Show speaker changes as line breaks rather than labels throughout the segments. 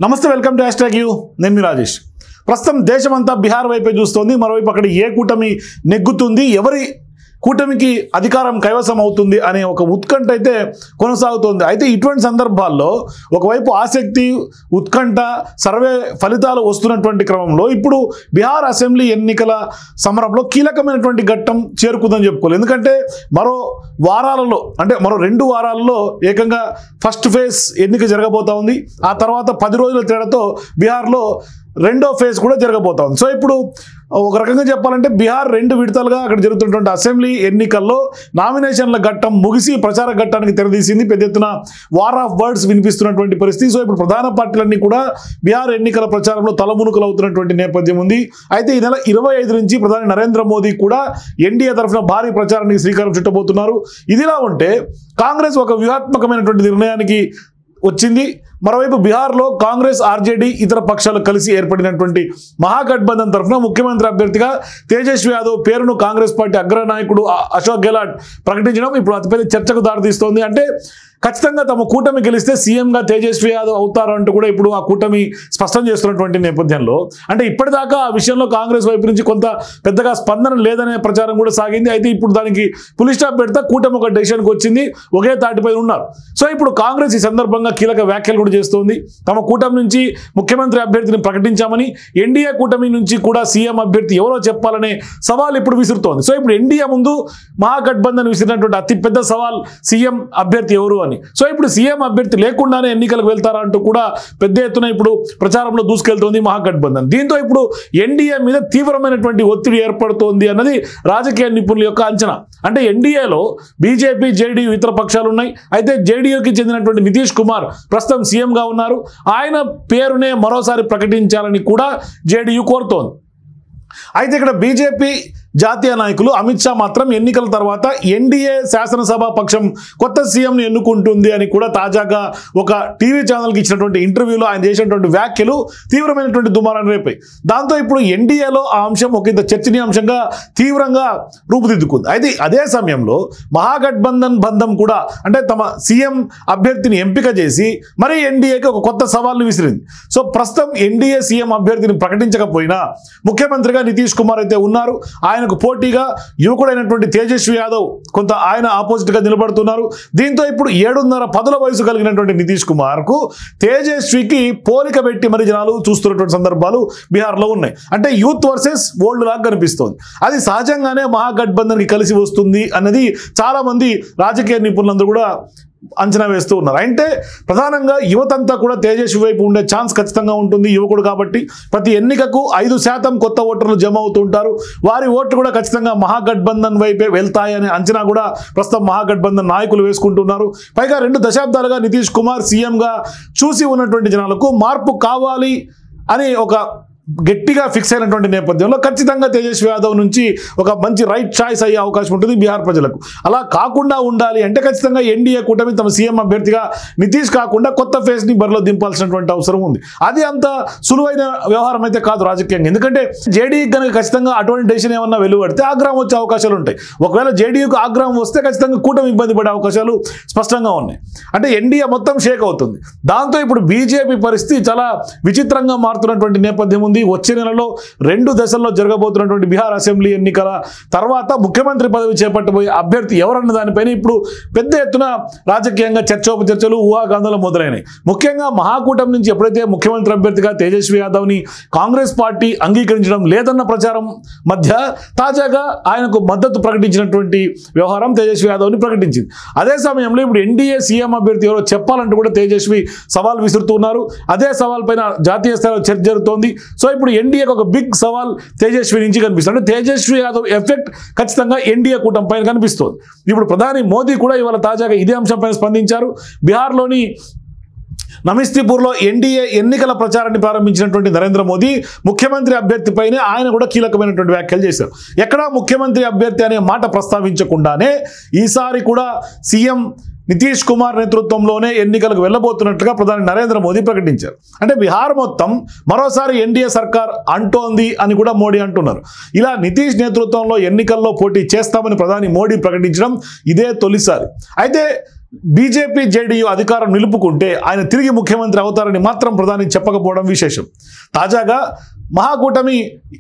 నమస్తే, welcome to #you. నేను మీ రాజేష్. ప్రస్తుతం దేశమంతా బీహార్ వైపే చూస్తోంది. మరోవైపు అక్కడ ఏ కూటమి నెగ్గుతుంది, ఎవరి కూటమికి అధికారం కైవసం అవుతుంది అనే ఒక ఉత్కంఠ అయితే కొనసాగుతోంది. అయితే ఇటువంటి సందర్భాల్లో ఒకవైపు ఆసక్తి, ఉత్కంఠ, సర్వే ఫలితాలు వస్తున్నటువంటి క్రమంలో ఇప్పుడు బీహార్ అసెంబ్లీ ఎన్నికల సమరంలో కీలకమైనటువంటి ఘట్టం చేరుకుందని చెప్పుకోవాలి. ఎందుకంటే మరో వారాలలో, అంటే మరో 2 వారాలలో ఏకంగా ఫస్ట్ ఫేజ్ ఎన్నిక జరగబోతా ఉంది. ఆ తర్వాత 10 రోజుల తేడాతో బీహార్లో రెండో ఫేజ్ కూడా జరగబోతా ఉంది. సో ఇప్పుడు ఒక రకంగా చెప్పాలంటే బీహార్ 2 విడతలుగా అక్కడ జరుగుతున్నటువంటి అసెంబ్లీ ఎన్నికల్లో నామినేషన్ల ఘట్టం ముగిసి ప్రచార ఘట్టానికి తెరదీసింది. పెద్ద ఎత్తున వార్ ఆఫ్ వర్డ్స్ వినిపిస్తున్నటువంటి పరిస్థితి. సో ఇప్పుడు ప్రధాన పార్టీలన్నీ కూడా బీహార్ ఎన్నికల ప్రచారంలో తలమునుకలు అవుతున్నటువంటి నేపథ్యం ఉంది. అయితే ఈ నెల 25 నుంచి ప్రధాని నరేంద్ర మోదీ కూడా ఎన్డీఏ తరఫున భారీ ప్రచారానికి శ్రీకారం చుట్టబోతున్నారు. ఇదిలా ఉంటే కాంగ్రెస్ ఒక వ్యూహాత్మకమైనటువంటి నిర్ణయానికి వచ్చింది. మరోవైపు బీహార్లో కాంగ్రెస్, ఆర్జేడీ ఇతర పక్షాలు కలిసి ఏర్పడినటువంటి మహాగఠబంధన్ తరఫున ముఖ్యమంత్రి అభ్యర్థిగా తేజస్వి యాదవ్ పేరును కాంగ్రెస్ పార్టీ అగ్రనాయకుడు అశోక్ గెహ్లాట్ ప్రకటించడం ఇప్పుడు అతిపెద్ద చర్చకు దారితీస్తోంది. అంటే ఖచ్చితంగా తమ కూటమి గెలిస్తే సీఎంగా తేజస్వి యాదవ్ అవుతారంటూ కూడా ఇప్పుడు ఆ కూటమి స్పష్టం చేస్తున్నటువంటి నేపథ్యంలో, అంటే ఇప్పటిదాకా ఆ విషయంలో కాంగ్రెస్ వైపు నుంచి కొంత పెద్దగా స్పందన లేదనే ప్రచారం కూడా సాగింది. అయితే ఇప్పుడు దానికి పులి స్టాప్ పెడతా కూటమి ఒక డెసిషన్కి వచ్చింది, ఒకే తాటిపై ఉన్నారు. సో ఇప్పుడు కాంగ్రెస్ ఈ సందర్భంగా కీలక వ్యాఖ్యలు కూడా చేస్తోంది. తమ కూటమి నుంచి ముఖ్యమంత్రి అభ్యర్థిని ప్రకటించామని, ఎన్డీఏ కూటమి నుంచి కూడా సీఎం అభ్యర్థి ఎవరో చెప్పాలనే సవాల్ ఇప్పుడు విసురుతోంది. సో ఇప్పుడు ఎన్డీఏ ముందు మహాగఠబంధన్ విసిరినటువంటి అతిపెద్ద సవాల్ సీఎం అభ్యర్థి ఎవరు అని. సో ఇప్పుడు సీఎం అభ్యర్థి లేకుండానే ఎన్నికలకు వెళ్తారా అంటూ కూడా పెద్ద ఎత్తున ఇప్పుడు ప్రచారంలో దూసుకెళ్తోంది మహాగఠబంధన్. దీంతో ఇప్పుడు ఎన్డీఏ మీద తీవ్రమైనటువంటి ఒత్తిడి ఏర్పడుతోంది అన్నది రాజకీయ నిపుణుల యొక్క అంచనా. అంటే ఎన్డీఏలో బీజేపీ, జేడీయూ ఇతర పక్షాలు ఉన్నాయి. అయితే జేడీయూకి చెందినటువంటి నితీష్ కుమార్ ప్రస్తుతం సీఎంగా ఉన్నారు. ఆయన పేరునే మరోసారి ప్రకటించాలని కూడా జేడీయూ కోరుతోంది. అయితే ఇక్కడ బీజేపీ జాతీయ నాయకులు అమిత్ షా మాత్రం ఎన్నికల తర్వాత ఎన్డీఏ శాసనసభ పక్షం కొత్త సీఎంను ఎన్నుకుంటుంది అని కూడా తాజాగా ఒక టీవీ ఛానల్కి ఇచ్చినటువంటి ఇంటర్వ్యూలో ఆయన చేసినటువంటి వ్యాఖ్యలు తీవ్రమైనటువంటి దుమారాన్ని రేపాయి. దాంతో ఇప్పుడు ఎన్డీఏలో ఆ అంశం ఒక ఇంత చర్చనీయాంశంగా తీవ్రంగా రూపుదిద్దుకుంది. అయితే అదే సమయంలో మహాగఠబంధన్ బంధం కూడా, అంటే తమ సీఎం అభ్యర్థిని ఎంపిక చేసి మరి ఎన్డీఏకి ఒక కొత్త సవాల్ను విసిరింది. సో ప్రస్తుతం ఎన్డీఏ సీఎం అభ్యర్థిని ప్రకటించకపోయినా ముఖ్యమంత్రిగా నితీష్ కుమార్ అయితే ఉన్నారు. ఆయనకు పోటీగా యువకుడైనటువంటి తేజస్వి యాదవ్ కొంత ఆయన ఆపోజిట్గా నిలబడుతున్నారు. దీంతో ఇప్పుడు 7.5 పదుల వయసు కలిగినటువంటి నితీష్ కుమార్కు తేజస్వికి పోలిక పెట్టి మరి జనాలు చూస్తున్నటువంటి సందర్భాలు బీహార్లో ఉన్నాయి. అంటే యూత్ వర్సెస్ ఓల్డ్ లాగా కనిపిస్తోంది. అది సహజంగానే మహాగఠబంధన్కి కలిసి వస్తుంది అన్నది చాలామంది రాజకీయ నిపుణులందరూ కూడా అంచనా వేస్తూ ఉన్నారు. అంటే ప్రధానంగా యువతంతా కూడా తేజస్వి వైపు ఉండే ఛాన్స్ ఖచ్చితంగా ఉంటుంది. యువకుడు కాబట్టి ప్రతి ఎన్నికకు 5% కొత్త ఓటర్లు జమ అవుతుంటారు. వారి ఓట్లు కూడా ఖచ్చితంగా మహాగఠబంధన్ వైపే వెళ్తాయనే అంచనా కూడా ప్రస్తుతం మహాగఠబంధన్ నాయకులు వేసుకుంటున్నారు. పైగా 2 దశాబ్దాలుగా నితీష్ కుమార్ సీఎంగా చూసి ఉన్నటువంటి జనాలకు మార్పు కావాలి అని ఒక గట్టిగా ఫిక్స్ అయినటువంటి నేపథ్యంలో ఖచ్చితంగా తేజస్వి యాదవ్ నుంచి ఒక మంచి రైట్ చాయిస్ అయ్యే అవకాశం ఉంటుంది బీహార్ ప్రజలకు. అలా కాకుండా ఉండాలి అంటే ఖచ్చితంగా ఎన్డీఏ కూటమి తమ సీఎం అభ్యర్థిగా నితీష్ కాకుండా కొత్త ఫేస్ని బరిలో దింపాల్సినటువంటి అవసరం ఉంది. అది అంత సులువైన వ్యవహారం అయితే కాదు రాజకీయంగా. ఎందుకంటే జేడీయూకి కనుక ఖచ్చితంగా అటువంటి డెసిషన్ ఏమన్నా వెలువడితే ఆగ్రహం వచ్చే అవకాశాలు ఉంటాయి. ఒకవేళ జేడీయూకి ఆగ్రహం వస్తే ఖచ్చితంగా కూటమి ఇబ్బంది పడే అవకాశాలు స్పష్టంగా ఉన్నాయి. అంటే ఎన్డీఏ మొత్తం షేక్ అవుతుంది. దాంతో ఇప్పుడు బీజేపీ పరిస్థితి చాలా విచిత్రంగా మారుతున్నటువంటి నేపథ్యం ఉంది. వచ్చే నెలలో 2 దశల్లో జరగబోతున్నటువంటి బీహార్ అసెంబ్లీ ఎన్నికల తర్వాత ముఖ్యమంత్రి పదవి చేపట్టబోయే అభ్యర్థి ఎవరన్న దానిపైన ఇప్పుడు పెద్ద ఎత్తున రాజకీయంగా చర్చోపచర్చలు, ఊహాగాంధాలు మొదలైనాయి. ముఖ్యంగా మహాకూటమి నుంచి ఎప్పుడైతే ముఖ్యమంత్రి అభ్యర్థిగా తేజస్వి యాదవ్ని కాంగ్రెస్ పార్టీ అంగీకరించడం లేదన్న ప్రచారం మధ్య తాజాగా ఆయనకు మద్దతు ప్రకటించినటువంటి వ్యవహారం తేజస్వి యాదవ్ని ప్రకటించింది. అదే సమయంలో ఇప్పుడు ఎన్డీఏ సీఎం అభ్యర్థి ఎవరో చెప్పాలంటూ కూడా తేజస్వి సవాల్ విసురుతున్నారు. అదే సవాల్ పైన జాతీయ స్థాయిలో చర్చ జరుగుతోంది. సో ఇప్పుడు ఎన్డీఏకి ఒక బిగ్ సవాల్ తేజస్వి నుంచి కనిపిస్తుంది. అంటే తేజస్వి యాదవ్ ఎఫెక్ట్ ఖచ్చితంగా ఎన్డీఏ కూటమి పైన కనిపిస్తుంది. ఇప్పుడు ప్రధాని మోదీ కూడా ఇవాళ తాజాగా ఇదే అంశంపైన స్పందించారు. బీహార్లోని నమిస్తీపూర్లో ఎన్డీఏ ఎన్నికల ప్రచారాన్ని ప్రారంభించినటువంటి నరేంద్ర మోదీ ముఖ్యమంత్రి అభ్యర్థిపైనే ఆయన కూడా కీలకమైనటువంటి వ్యాఖ్యలు చేశారు. ఎక్కడా ముఖ్యమంత్రి అభ్యర్థి అనే మాట ప్రస్తావించకుండానే ఈసారి కూడా సీఎం నితీష్ కుమార్ నేతృత్వంలోనే ఎన్నికలకు వెళ్ళబోతున్నట్లుగా ప్రధాని నరేంద్ర మోదీ ప్రకటించారు. అంటే బీహార్ మొత్తం మరోసారి ఎన్డీఏ సర్కార్ అంటోంది అని కూడా మోడీ అంటున్నారు. ఇలా నితీష్ నేతృత్వంలో ఎన్నికల్లో పోటీ చేస్తామని ప్రధాని మోడీ ప్రకటించడం ఇదే తొలిసారి. అయితే బీజేపీ జేడీయూ అధికారం నిలుపుకుంటే ఆయన తిరిగి ముఖ్యమంత్రి అవుతారని మాత్రం ప్రధాని చెప్పకపోవడం విశేషం. తాజాగా మహాకూటమి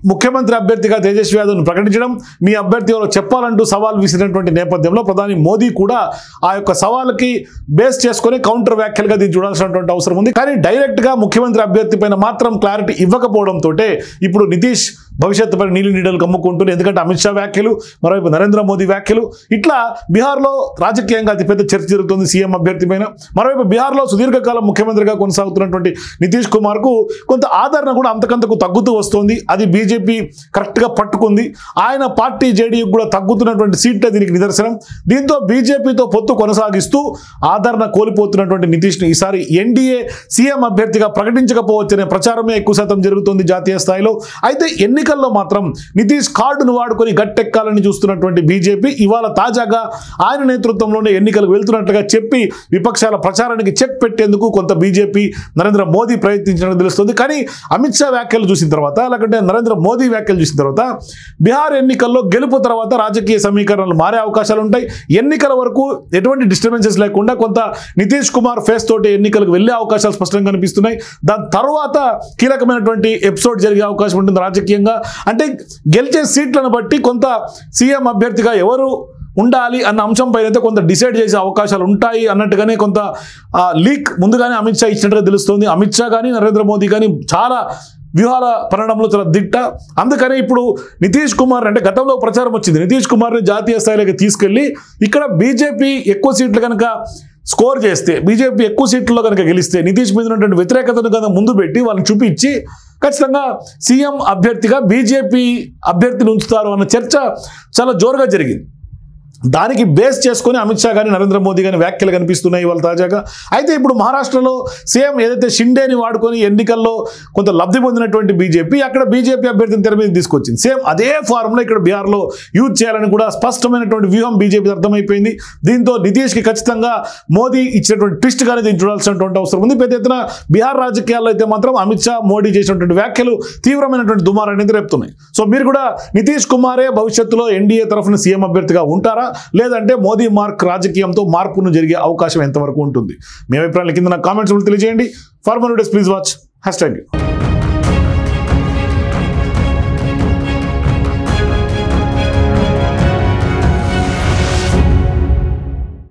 ముఖ్యమంత్రి అభ్యర్థిగా తేజస్వి యాదవ్ను ప్రకటించడం, మీ అభ్యర్థి ఎవరో చెప్పాలంటూ సవాల్ విసిరినటువంటి నేపథ్యంలో ప్రధాని మోదీ కూడా ఆ యొక్క సవాల్కి బేస్ చేసుకొని కౌంటర్ వ్యాఖ్యలుగా దీన్ని చూడాల్సినటువంటి అవసరం ఉంది. కానీ డైరెక్ట్గా ముఖ్యమంత్రి అభ్యర్థి పైన మాత్రం క్లారిటీ ఇవ్వకపోవడంతో ఇప్పుడు నితీష్ భవిష్యత్తు పైన నీళ్ళు నీడలు కమ్ముకుంటుంది. ఎందుకంటే అమిత్ షా వ్యాఖ్యలు, మరోవైపు నరేంద్ర మోదీ వ్యాఖ్యలు, ఇట్లా బీహార్లో రాజకీయంగా అతిపెద్ద చర్చ జరుగుతుంది సీఎం అభ్యర్థి పైన. మరోవైపు బీహార్లో సుదీర్ఘకాలం ముఖ్యమంత్రిగా కొనసాగుతున్నటువంటి నితీష్ కుమార్కు కొంత ఆదరణ కూడా అంతకంతకు తగ్గుతూ వస్తుంది. అది బీజేపీ కరెక్ట్గా పట్టుకుంది. ఆయన పార్టీ జేడీయూకి కూడా తగ్గుతున్నటువంటి సీట్లే దీనికి నిదర్శనం. దీంతో బీజేపీతో పొత్తు కొనసాగిస్తూ ఆదరణ కోల్పోతున్నటువంటి నితీష్ను ఈసారి ఎన్డీఏ సీఎం అభ్యర్థిగా ప్రకటించకపోవచ్చనే ప్రచారమే ఎక్కువ శాతం జరుగుతుంది జాతీయ స్థాయిలో. అయితే ఎన్నికల్లో మాత్రం నితీష్ కార్డును వాడుకొని గట్టెక్కాలని చూస్తున్నటువంటి బీజేపీ ఇవాళ తాజాగా ఆయన నేతృత్వంలోనే ఎన్నికలకు వెళ్తున్నట్లుగా చెప్పి విపక్షాల ప్రచారానికి చెక్ పెట్టేందుకు కొంత బీజేపీ నరేంద్ర మోదీ ప్రయత్నించినట్టు తెలుస్తుంది. కానీ అమిత్ షా వ్యాఖ్యలు చూసిన తర్వాత, లేకుంటే నరేంద్ర మోదీ వ్యాఖ్యలు చూసిన తర్వాత బీహార్ ఎన్నికల్లో గెలుపు తర్వాత రాజకీయ సమీకరణలు మారే అవకాశాలు ఉంటాయి. ఎన్నికల వరకు ఎటువంటి డిస్టర్బెన్సెస్ లేకుండా కొంత నితీష్ కుమార్ ఫేస్ తోటి ఎన్నికలకు వెళ్లే అవకాశాలు స్పష్టంగా కనిపిస్తున్నాయి. దాని తర్వాత కీలకమైనటువంటి ఎపిసోడ్ జరిగే అవకాశం ఉంటుంది రాజకీయంగా. అంటే గెలిచే సీట్లను బట్టి కొంత సీఎం అభ్యర్థిగా ఎవరు ఉండాలి అన్న అంశంపైన అయితే కొంత డిసైడ్ చేసే అవకాశాలు ఉంటాయి అన్నట్టుగానే కొంత లీక్ ముందుగానే అమిత్ షా ఇచ్చినట్టుగా తెలుస్తుంది. అమిత్ షా కానీ నరేంద్ర మోదీ కానీ చాలా వ్యూహాల పనడంలో చాలా దిట్ట. అందుకనే ఇప్పుడు నితీష్ కుమార్, అంటే గతంలో ప్రచారం వచ్చింది, నితీష్ కుమార్ని జాతీయ స్థాయిలోకి తీసుకెళ్ళి ఇక్కడ బీజేపీ ఎక్కువ సీట్లు కనుక స్కోర్ చేస్తే, బీజేపీ ఎక్కువ సీట్లలో కనుక గెలిస్తే నితీష్ మీద ఉన్నటువంటి వ్యతిరేకతను కనుక ముందు పెట్టి వాళ్ళని చూపించి ఖచ్చితంగా సీఎం అభ్యర్థిగా బీజేపీ అభ్యర్థిని ఉంచుతారు అన్న చర్చ చాలా జోరుగా జరిగింది. దానికి బేస్ చేసుకొని అమిత్ షా కానీ నరేంద్ర మోదీ కానీ వ్యాఖ్యలు కనిపిస్తున్నాయి ఇవాళ తాజాగా. అయితే ఇప్పుడు మహారాష్ట్రలో సేమ్ ఏదైతే షిండేని వాడుకొని ఎన్నికల్లో కొంత లబ్ధి పొందినటువంటి బీజేపీ అక్కడ బీజేపీ అభ్యర్థిని తెర మీద తీసుకొచ్చింది. సేమ్ అదే ఫార్ములా ఇక్కడ బీహార్లో యూజ్ చేయాలని కూడా స్పష్టమైనటువంటి వ్యూహం బీజేపీ అర్థమైపోయింది. దీంతో నితీష్కి ఖచ్చితంగా మోదీ ఇచ్చినటువంటి ట్విస్ట్ కానీ దీన్ని చూడాల్సినటువంటి అవసరం ఉంది. పెద్ద ఎత్తున బీహార్ రాజకీయాల్లో అయితే మాత్రం అమిత్ షా మోడీ చేసినటువంటి వ్యాఖ్యలు తీవ్రమైనటువంటి దుమారాన్ని రేపుతున్నాయి. సో మీరు కూడా నితీష్ కుమారే భవిష్యత్తులో ఎన్డీఏ తరఫున సీఎం అభ్యర్థిగా ఉంటారా, లేదంటే మోదీ మార్క్ రాజకీయంతో మార్పును జరిగే అవకాశం ఎంతవరకు ఉంటుంది? మీ అభిప్రాయాల కింద నా కామెంట్స్ తెలియజేయండి. For more videos please watch #.